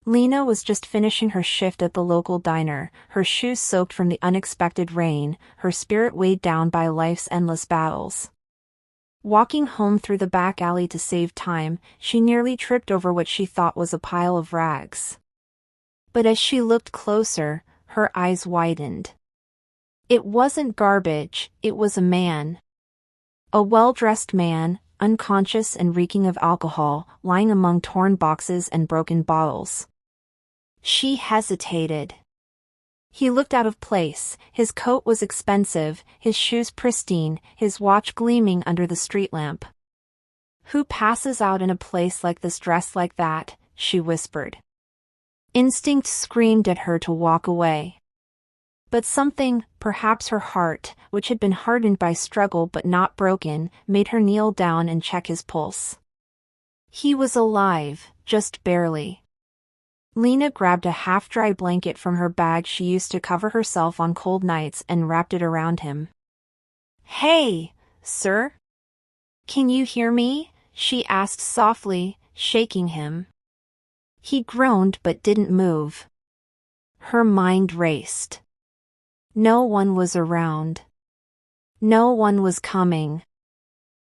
Lena was just finishing her shift at the local diner, her shoes soaked from the unexpected rain, her spirit weighed down by life's endless battles. Walking home through the back alley to save time, she nearly tripped over what she thought was a pile of rags. But as she looked closer, her eyes widened. It wasn't garbage, it was a man. A well-dressed man, unconscious and reeking of alcohol, lying among torn boxes and broken bottles. She hesitated. He looked out of place. His coat was expensive, his shoes pristine, his watch gleaming under the street lamp. "Who passes out in a place like this dressed like that?" she whispered. Instinct screamed at her to walk away. But something, perhaps her heart, which had been hardened by struggle but not broken, made her kneel down and check his pulse. He was alive, just barely. Lena grabbed a half-dry blanket from her bag she used to cover herself on cold nights and wrapped it around him. "Hey, sir? Can you hear me?" she asked softly, shaking him. He groaned but didn't move. Her mind raced. No one was around. No one was coming.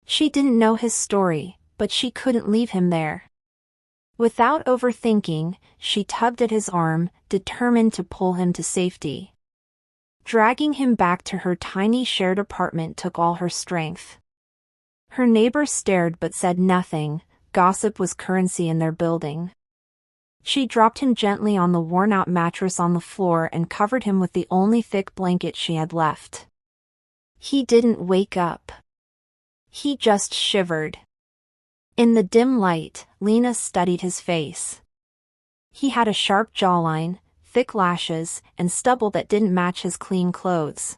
She didn't know his story, but she couldn't leave him there. Without overthinking, she tugged at his arm, determined to pull him to safety. Dragging him back to her tiny shared apartment took all her strength. Her neighbors stared but said nothing. Gossip was currency in their building. She dropped him gently on the worn-out mattress on the floor and covered him with the only thick blanket she had left. He didn't wake up. He just shivered. In the dim light, Lena studied his face. He had a sharp jawline, thick lashes, and stubble that didn't match his clean clothes.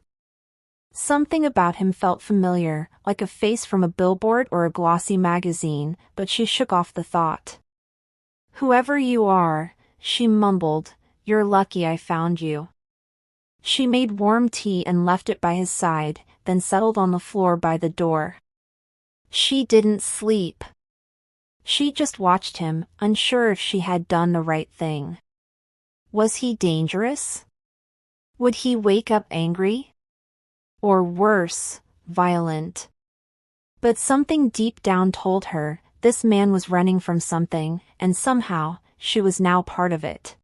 Something about him felt familiar, like a face from a billboard or a glossy magazine, but she shook off the thought. "Whoever you are," she mumbled, "you're lucky I found you." She made warm tea and left it by his side, then settled on the floor by the door. She didn't sleep. She just watched him, unsure if she had done the right thing. Was he dangerous? Would he wake up angry? Or worse, violent? But something deep down told her, this man was running from something, and somehow, she was now part of it.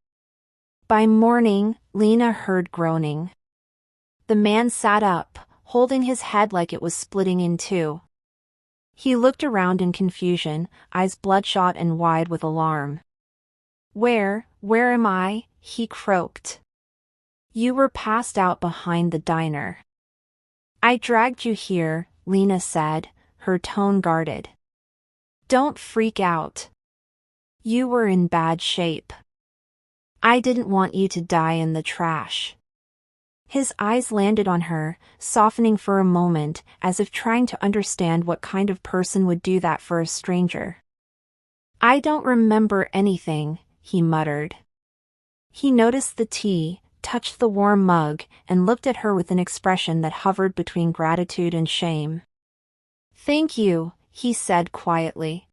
By morning, Lena heard groaning. The man sat up, holding his head like it was splitting in two. He looked around in confusion, eyes bloodshot and wide with alarm. Where am I?" he croaked. "You were passed out behind the diner." "I dragged you here," Lena said, her tone guarded. "Don't freak out. You were in bad shape. I didn't want you to die in the trash." His eyes landed on her, softening for a moment, as if trying to understand what kind of person would do that for a stranger. "I don't remember anything," he muttered. He noticed the tea, touched the warm mug, and looked at her with an expression that hovered between gratitude and shame. "Thank you," he said quietly.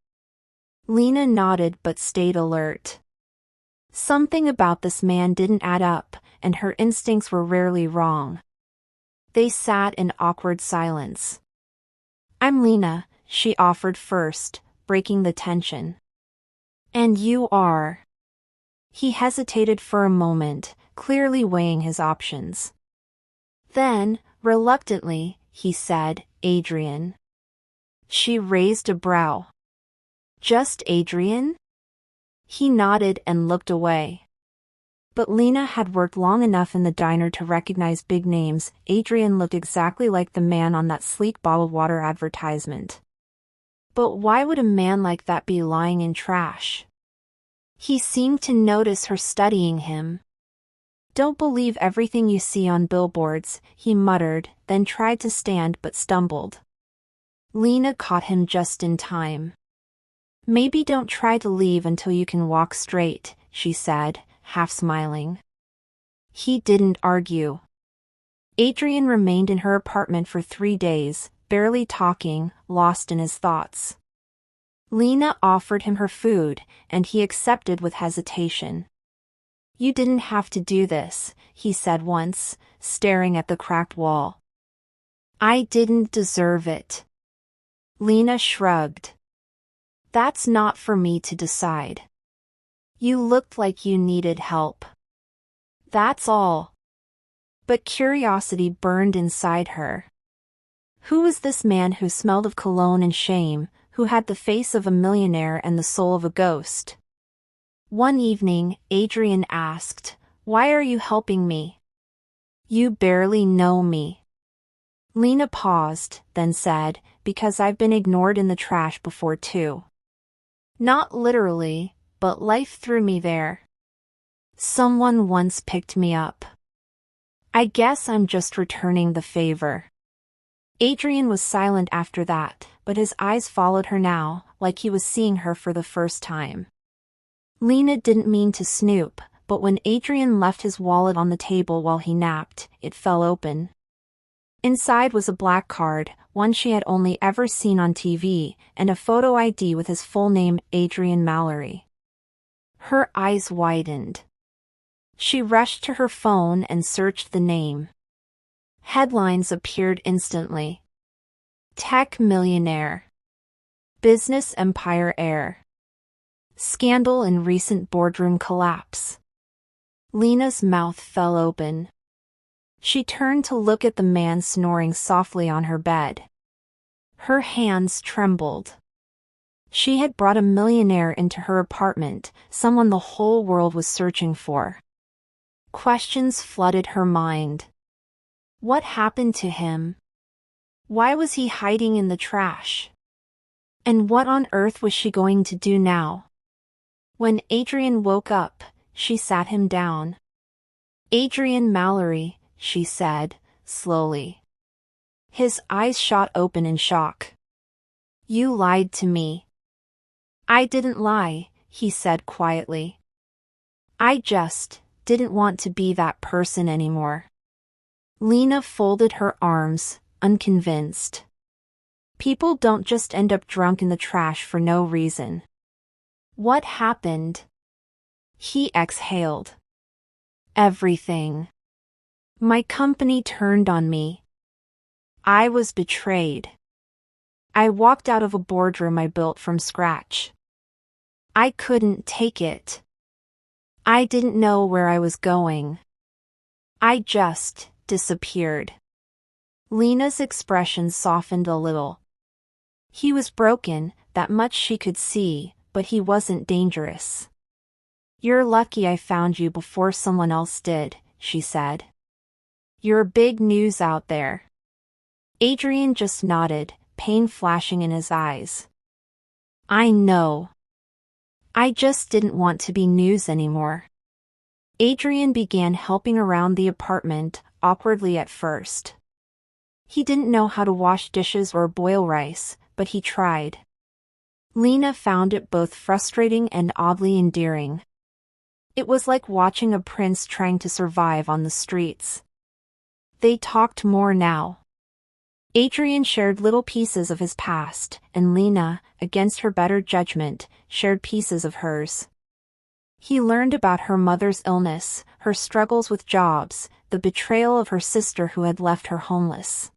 Lena nodded but stayed alert. Something about this man didn't add up, and her instincts were rarely wrong. They sat in awkward silence. "I'm Lena," she offered first, breaking the tension. "And you are?" He hesitated for a moment, clearly weighing his options. Then, reluctantly, he said, "Adrian." She raised a brow. "Just Adrian?" He nodded and looked away. But Lena had worked long enough in the diner to recognize big names. Adrian looked exactly like the man on that sleek bottled water advertisement. But why would a man like that be lying in trash? He seemed to notice her studying him. "Don't believe everything you see on billboards," he muttered, then tried to stand but stumbled. Lena caught him just in time. "Maybe don't try to leave until you can walk straight," she said, half smiling. He didn't argue. Adrian remained in her apartment for 3 days, barely talking, lost in his thoughts. Lena offered him her food, and he accepted with hesitation. "You didn't have to do this," he said once, staring at the cracked wall. "I didn't deserve it." Lena shrugged. "That's not for me to decide. You looked like you needed help. That's all." But curiosity burned inside her. Who was this man who smelled of cologne and shame, who had the face of a millionaire and the soul of a ghost? One evening, Adrian asked, "Why are you helping me? You barely know me." Lena paused, then said, "Because I've been ignored in the trash before too. Not literally, but life threw me there. Someone once picked me up. I guess I'm just returning the favor." Adrian was silent after that, but his eyes followed her now, like he was seeing her for the first time. Lena didn't mean to snoop, but when Adrian left his wallet on the table while he napped, it fell open. Inside was a black card, one she had only ever seen on TV, and a photo ID with his full name, Adrian Mallory. Her eyes widened. She rushed to her phone and searched the name. Headlines appeared instantly. Tech millionaire. Business empire heir. Scandal in recent boardroom collapse. Lena's mouth fell open. She turned to look at the man snoring softly on her bed. Her hands trembled. She had brought a millionaire into her apartment, someone the whole world was searching for. Questions flooded her mind. What happened to him? Why was he hiding in the trash? And what on earth was she going to do now? When Adrian woke up, she sat him down. "Adrian Mallory," she said, slowly. His eyes shot open in shock. "You lied to me." "I didn't lie," he said quietly. "I just didn't want to be that person anymore." Lena folded her arms, unconvinced. People don't just end up drunk in the trash for no reason. What happened? He exhaled. "Everything. My company turned on me. I was betrayed. I walked out of a boardroom I built from scratch. I couldn't take it. I didn't know where I was going. I just disappeared." Lena's expression softened a little. He was broken, that much she could see, but he wasn't dangerous. "You're lucky I found you before someone else did," she said. "You're big news out there." Adrian just nodded, pain flashing in his eyes. "I know. I just didn't want to be news anymore." Adrian began helping around the apartment, awkwardly at first. He didn't know how to wash dishes or boil rice, but he tried. Lena found it both frustrating and oddly endearing. It was like watching a prince trying to survive on the streets. They talked more now. Adrian shared little pieces of his past, and Lena, against her better judgment, shared pieces of hers. He learned about her mother's illness, her struggles with jobs, the betrayal of her sister who had left her homeless.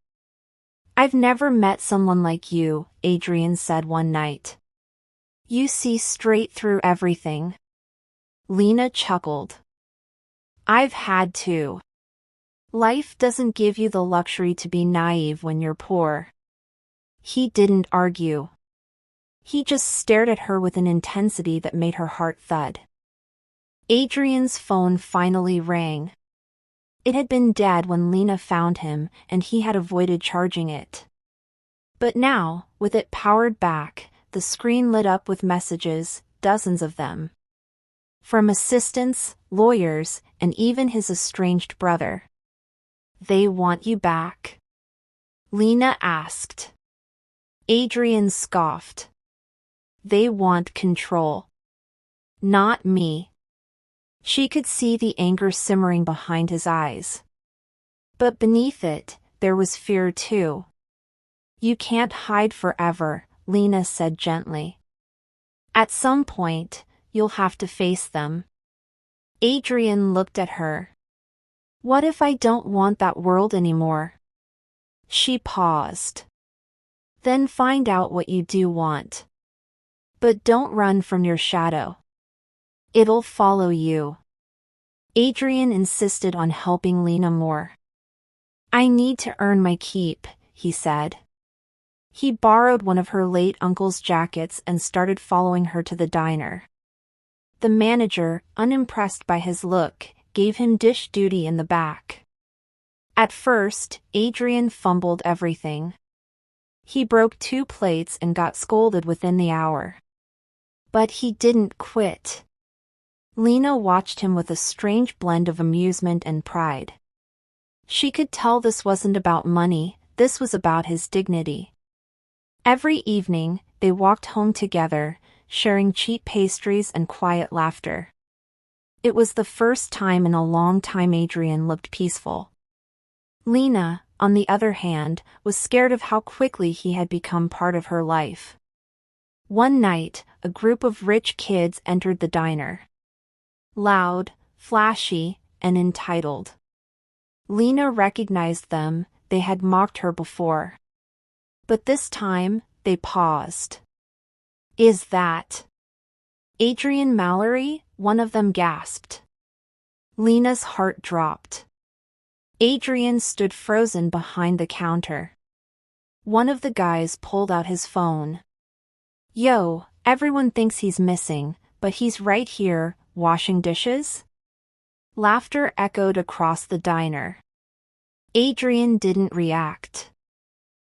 "I've never met someone like you," Adrian said one night. "You see straight through everything." Lena chuckled. "I've had to. Life doesn't give you the luxury to be naive when you're poor." He didn't argue. He just stared at her with an intensity that made her heart thud. Adrian's phone finally rang. It had been dead when Lena found him, and he had avoided charging it. But now, with it powered back, the screen lit up with messages, dozens of them. From assistants, lawyers, and even his estranged brother. "They want you back?" Lena asked. Adrian scoffed. "They want control. Not me." She could see the anger simmering behind his eyes. But beneath it, there was fear too. "You can't hide forever," Lena said gently. At some point, you'll have to face them. Adrian looked at her. What if I don't want that world anymore? She paused. Then find out what you do want. But don't run from your shadow. It'll follow you. Adrian insisted on helping Lena more. I need to earn my keep, he said. He borrowed one of her late uncle's jackets and started following her to the diner. The manager, unimpressed by his look, gave him dish duty in the back. At first, Adrian fumbled everything. He broke 2 plates and got scolded within the hour. But he didn't quit. Lena watched him with a strange blend of amusement and pride. She could tell this wasn't about money, this was about his dignity. Every evening, they walked home together, sharing cheap pastries and quiet laughter. It was the first time in a long time Adrian looked peaceful. Lena, on the other hand, was scared of how quickly he had become part of her life. One night, a group of rich kids entered the diner. Loud, flashy, and entitled. Lena recognized them, they had mocked her before. But this time, they paused. Is that Adrian Mallory? One of them gasped. Lena's heart dropped. Adrian stood frozen behind the counter. One of the guys pulled out his phone. Yo, everyone thinks he's missing, but he's right here, washing dishes? Laughter echoed across the diner. Adrian didn't react.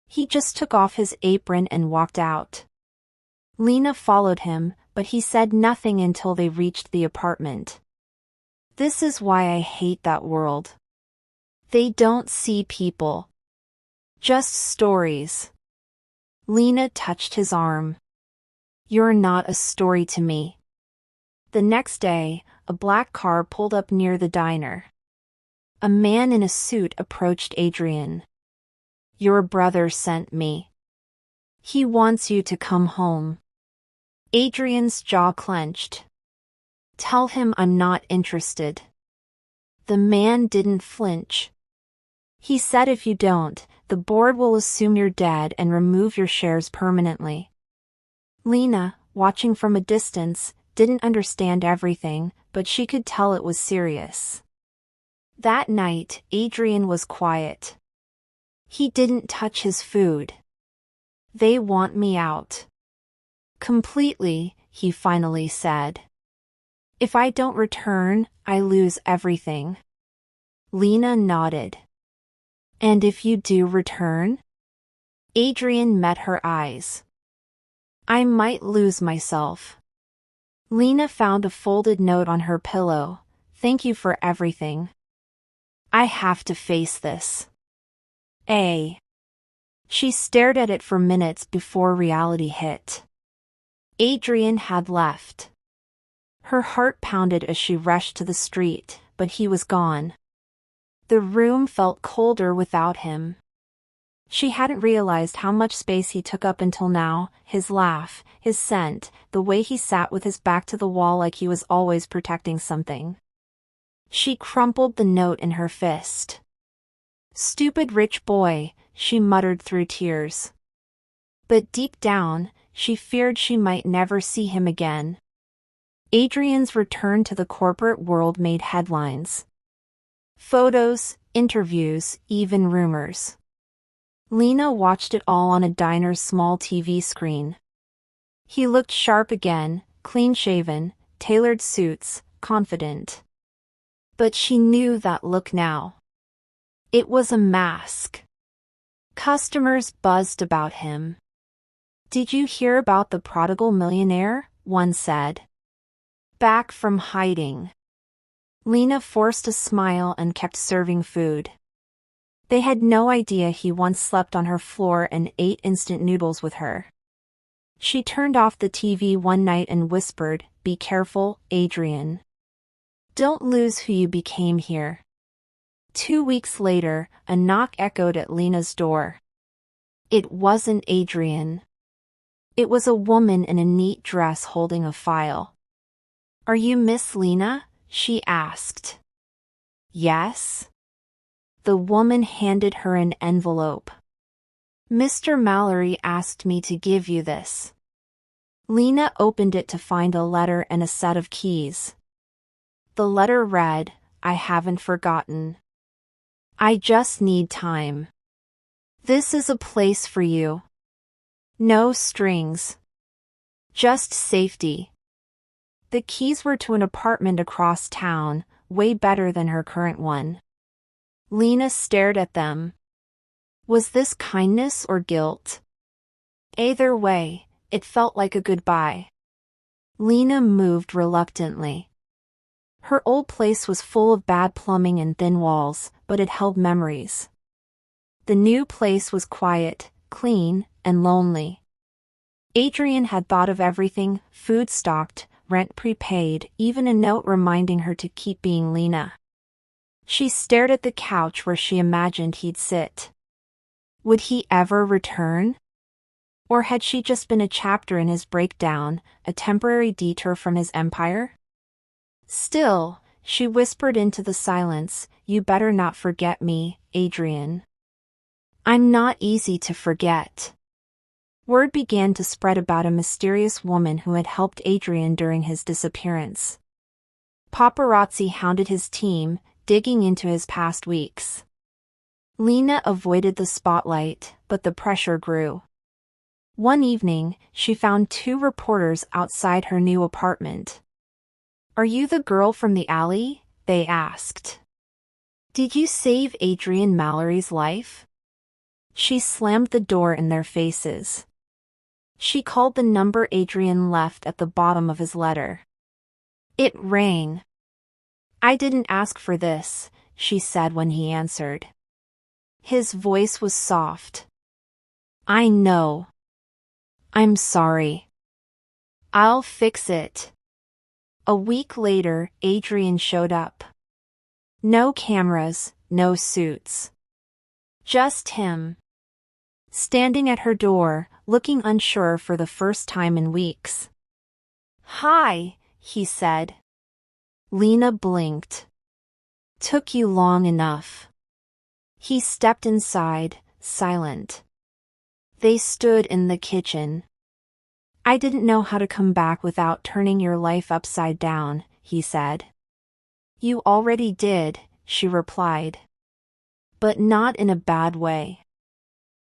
He just took off his apron and walked out. Lena followed him, but he said nothing until they reached the apartment. This is why I hate that world. They don't see people. Just stories. Lena touched his arm. You're not a story to me. The next day, a black car pulled up near the diner. A man in a suit approached Adrian. Your brother sent me. He wants you to come home. Adrian's jaw clenched. Tell him I'm not interested. The man didn't flinch. He said if you don't, the board will assume you're dead and remove your shares permanently. Lena, watching from a distance, didn't understand everything, but she could tell it was serious. That night, Adrian was quiet. He didn't touch his food. They want me out. Completely, he finally said. If I don't return, I lose everything. Lena nodded. And if you do return? Adrian met her eyes. I might lose myself. Lena found a folded note on her pillow. Thank you for everything. I have to face this. She stared at it for minutes before reality hit. Adrian had left. Her heart pounded as she rushed to the street, but he was gone. The room felt colder without him. She hadn't realized how much space he took up until now, his laugh, his scent, the way he sat with his back to the wall like he was always protecting something. She crumpled the note in her fist. Stupid rich boy, she muttered through tears. But deep down, she feared she might never see him again. Adrian's return to the corporate world made headlines. Photos, interviews, even rumors. Lena watched it all on a diner's small TV screen. He looked sharp again, clean-shaven, tailored suits, confident. But she knew that look now. It was a mask. Customers buzzed about him. Did you hear about the prodigal millionaire? One said. Back from hiding. Lena forced a smile and kept serving food. They had no idea he once slept on her floor and ate instant noodles with her. She turned off the TV one night and whispered, "Be careful, Adrian. Don't lose who you became here." 2 weeks later, a knock echoed at Lena's door. It wasn't Adrian. It was a woman in a neat dress holding a file. "Are you Miss Lena?" she asked. "Yes." The woman handed her an envelope. "Mr. Mallory asked me to give you this." Lena opened it to find a letter and a set of keys. The letter read, "I haven't forgotten. I just need time. This is a place for you. No strings. Just safety." The keys were to an apartment across town, way better than her current one. Lena stared at them. Was this kindness or guilt? Either way, it felt like a goodbye. Lena moved reluctantly. Her old place was full of bad plumbing and thin walls, but it held memories. The new place was quiet, clean, and lonely. Adrian had thought of everything: food stocked, rent prepaid, even a note reminding her to keep being Lena. She stared at the couch where she imagined he'd sit. Would he ever return? Or had she just been a chapter in his breakdown, a temporary detour from his empire? Still, she whispered into the silence, "You better not forget me, Adrian. I'm not easy to forget." Word began to spread about a mysterious woman who had helped Adrian during his disappearance. Paparazzi hounded his team, digging into his past weeks. Lena avoided the spotlight, but the pressure grew. One evening, she found two reporters outside her new apartment. "Are you the girl from the alley?" they asked. "Did you save Adrian Mallory's life?" She slammed the door in their faces. She called the number Adrian left at the bottom of his letter. It rang. "I didn't ask for this," she said when he answered. His voice was soft. "I know. I'm sorry. I'll fix it." A week later, Adrian showed up. No cameras, no suits. Just him. Standing at her door, looking unsure for the first time in weeks. "Hi," he said. Lena blinked. "Took you long enough." He stepped inside, silent. They stood in the kitchen. "I didn't know how to come back without turning your life upside down," he said. "You already did," she replied. "But not in a bad way."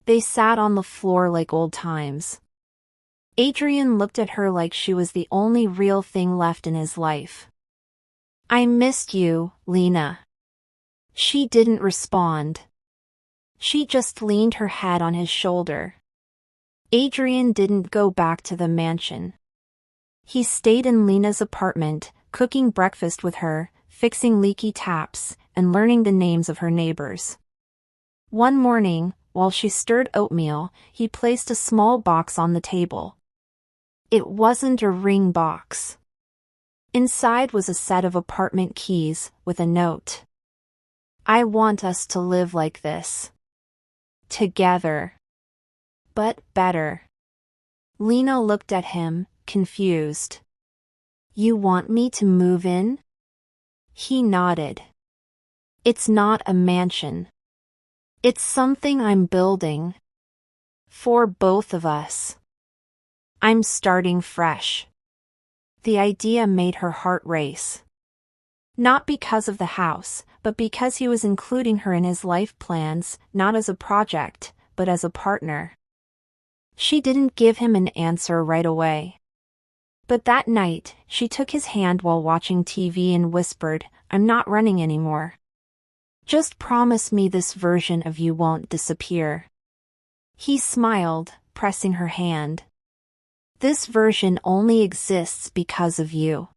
They sat on the floor like old times. Adrian looked at her like she was the only real thing left in his life. "I missed you, Lena." She didn't respond. She just leaned her head on his shoulder. Adrian didn't go back to the mansion. He stayed in Lena's apartment, cooking breakfast with her, fixing leaky taps, and learning the names of her neighbors. One morning, while she stirred oatmeal, he placed a small box on the table. It wasn't a ring box. Inside was a set of apartment keys, with a note. "I want us to live like this. Together. But better." Lena looked at him, confused. "You want me to move in?" He nodded. "It's not a mansion. It's something I'm building. For both of us. I'm starting fresh." The idea made her heart race. Not because of the house, but because he was including her in his life plans, not as a project, but as a partner. She didn't give him an answer right away. But that night, she took his hand while watching TV and whispered, "I'm not running anymore. Just promise me this version of you won't disappear." He smiled, pressing her hand. "This version only exists because of you."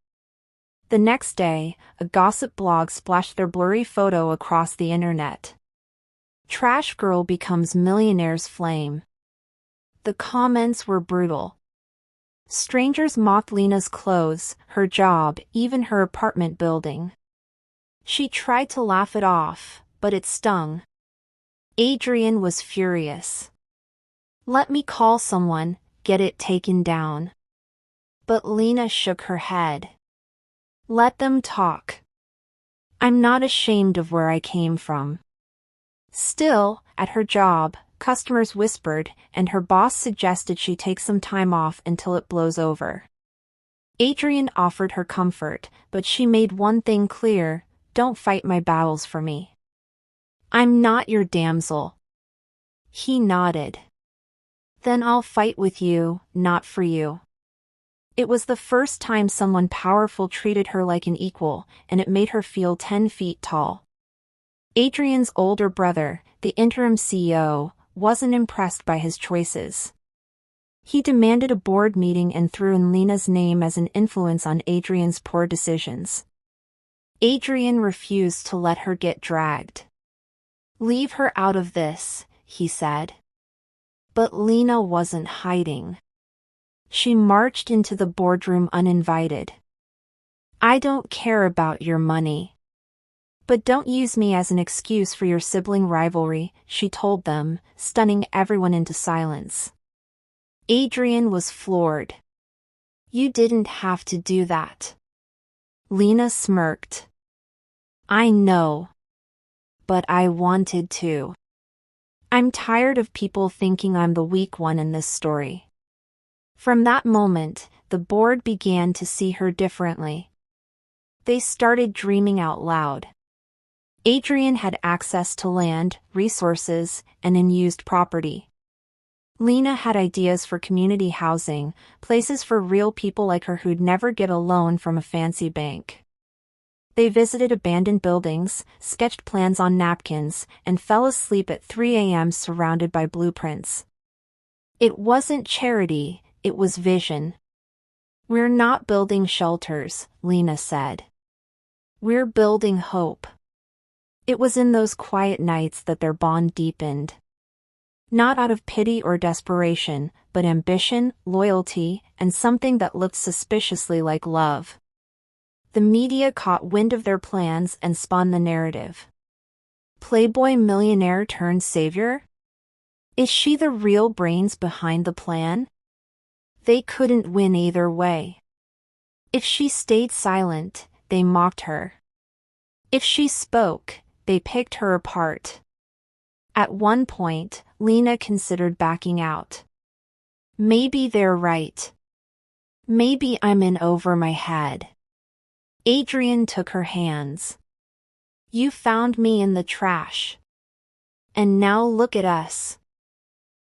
The next day, a gossip blog splashed their blurry photo across the internet. "Trash girl becomes millionaire's flame." The comments were brutal. Strangers mocked Lena's clothes, her job, even her apartment building. She tried to laugh it off, but it stung. Adrian was furious. "Let me call someone," get it taken down. But Lena shook her head. Let them talk. I'm not ashamed of where I came from. Still, at her job, customers whispered, and her boss suggested she take some time off until it blows over. Adrian offered her comfort, but she made one thing clear: don't fight my battles for me. I'm not your damsel. He nodded. Then I'll fight with you, not for you. It was the first time someone powerful treated her like an equal, and it made her feel 10 feet tall. Adrian's older brother, the interim CEO, wasn't impressed by his choices. He demanded a board meeting and threw in Lena's name as an influence on Adrian's poor decisions. Adrian refused to let her get dragged. Leave her out of this, he said. But Lena wasn't hiding. She marched into the boardroom uninvited. I don't care about your money. But don't use me as an excuse for your sibling rivalry, she told them, stunning everyone into silence. Adrian was floored. You didn't have to do that. Lena smirked. I know. But I wanted to. I'm tired of people thinking I'm the weak one in this story. From that moment, the board began to see her differently. They started dreaming out loud. Adrian had access to land, resources, and unused property. Lena had ideas for community housing, places for real people like her who'd never get a loan from a fancy bank. They visited abandoned buildings, sketched plans on napkins, and fell asleep at 3 a.m. surrounded by blueprints. It wasn't charity, it was vision. We're not building shelters, Lena said. We're building hope. It was in those quiet nights that their bond deepened. Not out of pity or desperation, but ambition, loyalty, and something that looked suspiciously like love. The media caught wind of their plans and spun the narrative. Playboy millionaire turned savior? Is she the real brains behind the plan? They couldn't win either way. If she stayed silent, they mocked her. If she spoke, they picked her apart. At one point, Lena considered backing out. Maybe they're right. Maybe I'm in over my head. Adrian took her hands. You found me in the trash. And now look at us.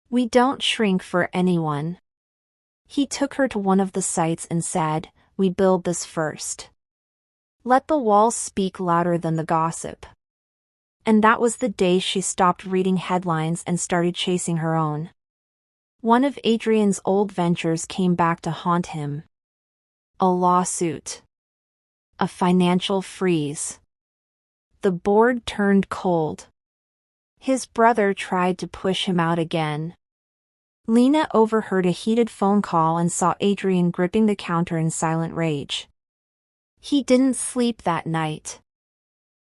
We don't shrink for anyone. He took her to one of the sites and said, we build this first. Let the walls speak louder than the gossip. And that was the day she stopped reading headlines and started chasing her own. One of Adrian's old ventures came back to haunt him. A lawsuit. A financial freeze. The board turned cold. His brother tried to push him out again. Lena overheard a heated phone call and saw Adrian gripping the counter in silent rage. He didn't sleep that night.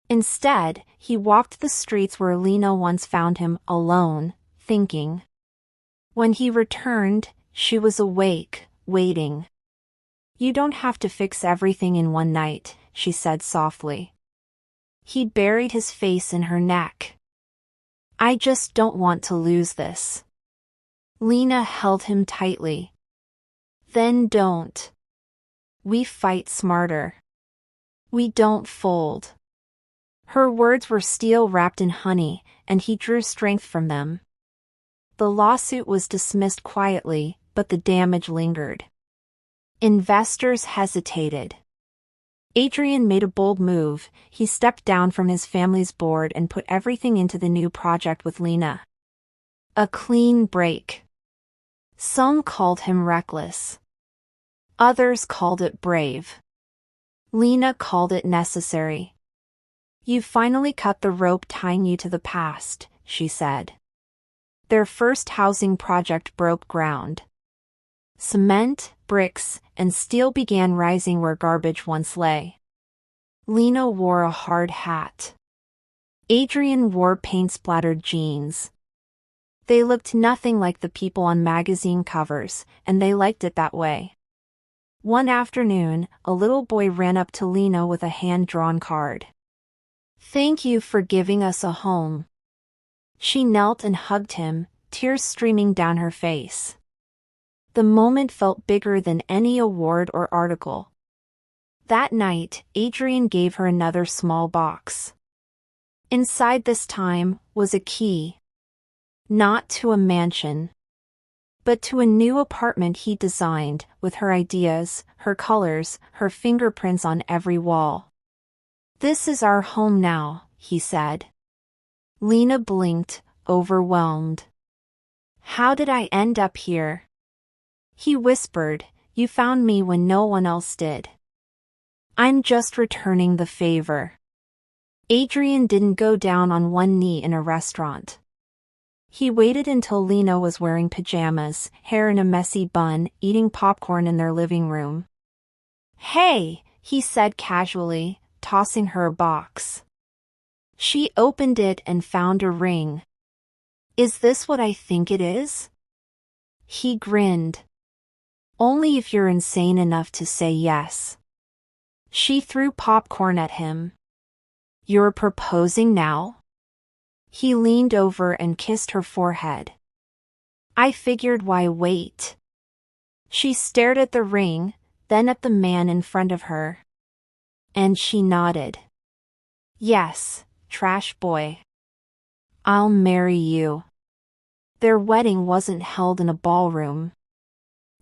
Instead, he walked the streets where Lena once found him, alone, thinking. When he returned, she was awake, waiting. You don't have to fix everything in one night, she said softly. He buried his face in her neck. I just don't want to lose this. Lena held him tightly. Then don't. We fight smarter. We don't fold. Her words were steel wrapped in honey, and he drew strength from them. The lawsuit was dismissed quietly, but the damage lingered. Investors hesitated. Adrian made a bold move. He stepped down from his family's board and put everything into the new project with Lena. A clean break. Some called him reckless. Others called it brave. Lena called it necessary. You finally cut the rope tying you to the past, she said. Their first housing project broke ground. Cement, bricks, and steel began rising where garbage once lay. Lena wore a hard hat. Adrian wore paint-splattered jeans. They looked nothing like the people on magazine covers, and they liked it that way. One afternoon, a little boy ran up to Lena with a hand-drawn card. "Thank you for giving us a home." She knelt and hugged him, tears streaming down her face. The moment felt bigger than any award or article. That night, Adrian gave her another small box. Inside this time was a key. Not to a mansion, but to a new apartment he designed, with her ideas, her colors, her fingerprints on every wall. "This is our home now," he said. Lena blinked, overwhelmed. "How did I end up here?" He whispered, "You found me when no one else did. I'm just returning the favor." Adrian didn't go down on one knee in a restaurant. He waited until Lena was wearing pajamas, hair in a messy bun, eating popcorn in their living room. "Hey," he said casually, tossing her a box. She opened it and found a ring. "Is this what I think it is?" He grinned. "Only if you're insane enough to say yes." She threw popcorn at him. "You're proposing now?" He leaned over and kissed her forehead. "I figured, why wait?" She stared at the ring, then at the man in front of her. And she nodded. "Yes, trash boy. I'll marry you." Their wedding wasn't held in a ballroom.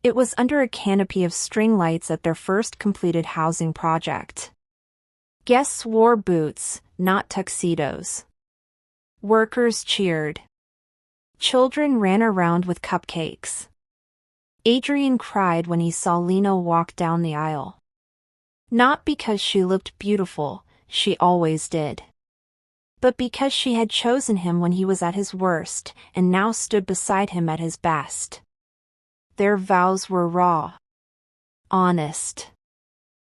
It was under a canopy of string lights at their first completed housing project. Guests wore boots, not tuxedos. Workers cheered. Children ran around with cupcakes. Adrian cried when he saw Lena walk down the aisle. Not because she looked beautiful, she always did. But because she had chosen him when he was at his worst, and now stood beside him at his best. Their vows were raw. Honest.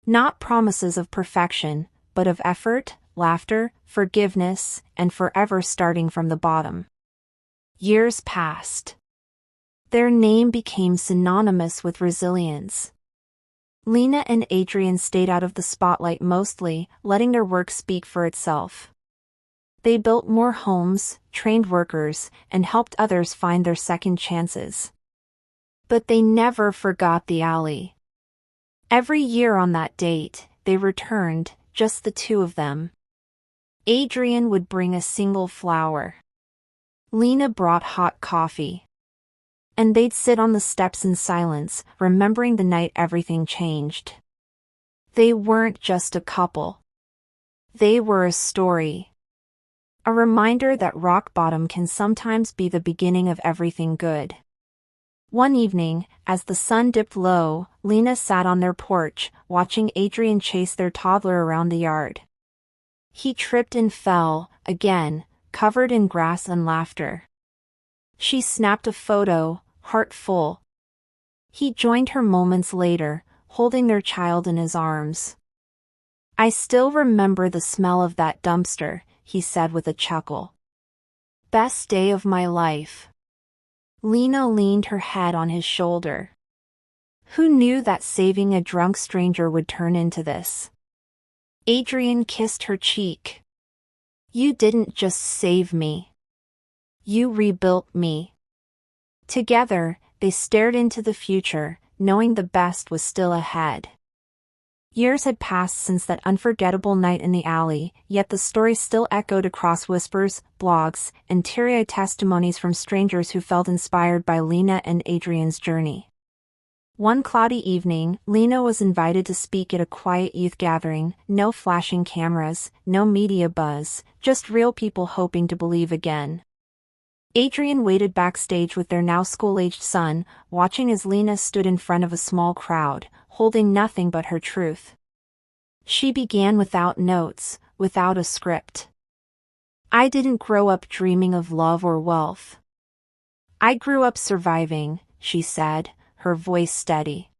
Not promises of perfection, but of effort, laughter, forgiveness, and forever starting from the bottom. Years passed. Their name became synonymous with resilience. Lena and Adrian stayed out of the spotlight mostly, letting their work speak for itself. They built more homes, trained workers, and helped others find their second chances. But they never forgot the alley. Every year on that date, they returned, just the two of them. Adrian would bring a single flower. Lena brought hot coffee. And they'd sit on the steps in silence, remembering the night everything changed. They weren't just a couple. They were a story. A reminder that rock bottom can sometimes be the beginning of everything good. One evening, as the sun dipped low, Lena sat on their porch, watching Adrian chase their toddler around the yard. He tripped and fell, again, covered in grass and laughter. She snapped a photo, heart full. He joined her moments later, holding their child in his arms. "I still remember the smell of that dumpster," he said with a chuckle. "Best day of my life." Lena leaned her head on his shoulder. Who knew that saving a drunk stranger would turn into this? Adrian kissed her cheek. "You didn't just save me. You rebuilt me." Together, they stared into the future, knowing the best was still ahead. Years had passed since that unforgettable night in the alley, yet the story still echoed across whispers, blogs, and teary-eyed testimonies from strangers who felt inspired by Lena and Adrian's journey. One cloudy evening, Lena was invited to speak at a quiet youth gathering, no flashing cameras, no media buzz, just real people hoping to believe again. Adrian waited backstage with their now school-aged son, watching as Lena stood in front of a small crowd, holding nothing but her truth. She began without notes, without a script. "I didn't grow up dreaming of love or wealth. I grew up surviving," she said, her voice steady.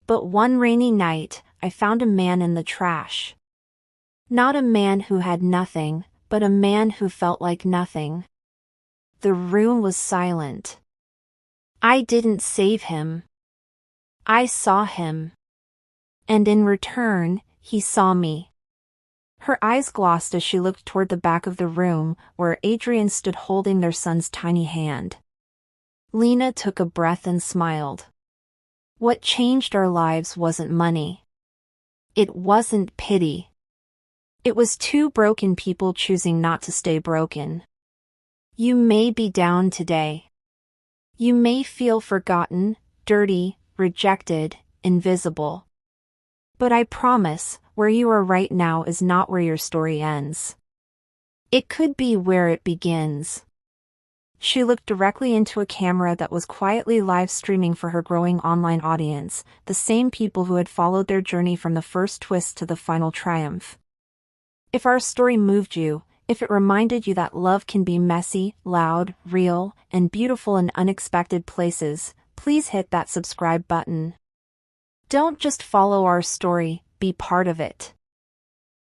"But one rainy night, I found a man in the trash. Not a man who had nothing, but a man who felt like nothing. The room was silent. I didn't save him. I saw him. And in return, he saw me. Her eyes glossed as she looked toward the back of the room, where Adrian stood holding their son's tiny hand. Lena took a breath and smiled. What changed our lives wasn't money. It wasn't pity. It was two broken people choosing not to stay broken. You may be down today. You may feel forgotten, dirty, rejected, invisible. But I promise, where you are right now is not where your story ends. It could be where it begins. She looked directly into a camera that was quietly live streaming for her growing online audience, the same people who had followed their journey from the first twist to the final triumph. If our story moved you, if it reminded you that love can be messy, loud, real, and beautiful in unexpected places, please hit that subscribe button. Don't just follow our story, be part of it.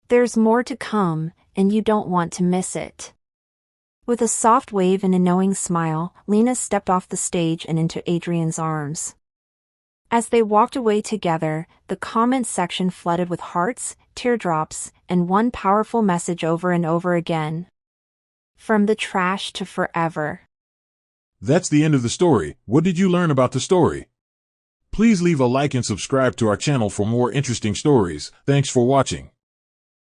There's more to come, and you don't want to miss it. With a soft wave and a knowing smile, Lena stepped off the stage and into Adrian's arms. As they walked away together, the comment section flooded with hearts, teardrops, and one powerful message over and over again. From the trash to forever. That's the end of the story. What did you learn about the story? Please leave a like and subscribe to our channel for more interesting stories. Thanks for watching.